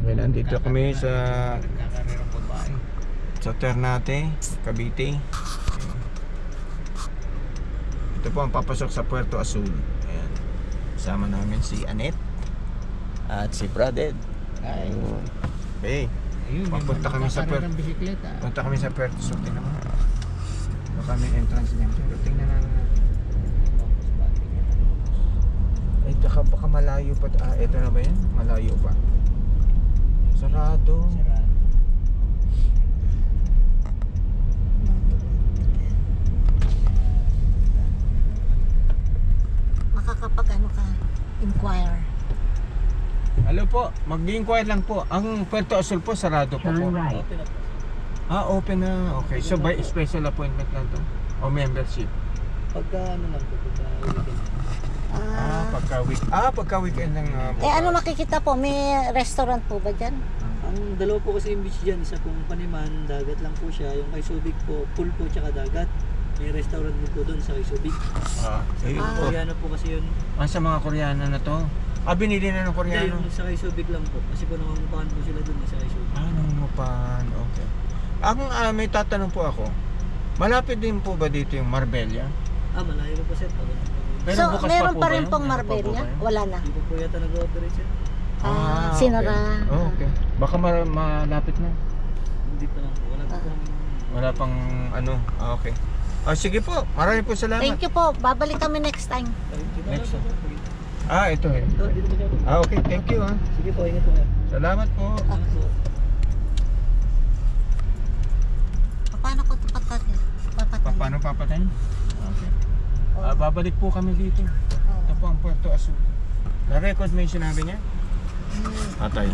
Okay, nandito kami sa Ternate, Cavite. Ito po ang papasok sa Puerto Azul. Ayan. Kasama namin si Annette at si Braded. Ayun. Okay. Papunta kami sa Puerto. Punta kami sa Puerto Azul. Tingnan mo. Baka may entrance niyan. Pero tingnan namin. Ay, baka malayo pa. Ah, ito na ba yan? Malayo pa. Sarado. Makakapag ano ka, inquire. Hello po, mag-inquire lang po. Ang Puerto Azul po, sarado po po. Ah, open na. Okay, so by special appointment lang to? O membership? Pagka ano lang po, pagka weekend. Pagka weekend lang. Ano makikita po? May restaurant po ba dyan? Ang dalawa po kasi yung beach dyan, isa pong Paniman, dagat lang po siya. Yung kay Subic po, pool po tsaka dagat. May restaurant din po doon sa kay Subic. Ayun po. Koreano po kasi yun. Sa mga Koreano na to? Binili na ng Hindi, Koreano? yung sa kay Subic lang po. Kasi po nangungupahan po sila doon sa kay Subic. Nangungupahan. Okay. May tatanong po ako. Malapit din po ba dito yung Marbella? Malayo po po sir. Pero So, bukas meron pa pa rin yun? pong Meron pa po Marbella? ba yun? Wala na. Hindi po po yata nag-ooperate sir. Sinara. Okay. Okay. Baka malapit na. Hindi pa lang po. Wala po pong... Wala pang ano. Okay. Sige po. Marami po salamat. Thank you po. Babalik kami next time. Next time. Ito eh. Ito, dito po siya. Okay. Thank you. Sige po, ingat po sir. Salamat po. Salamat po. Paano ko ito papatay? Paano papatayin? Okay. Babalik po kami dito. Ito po ang Puerto Azul. Na-record mo yung sinabi niya? Atay.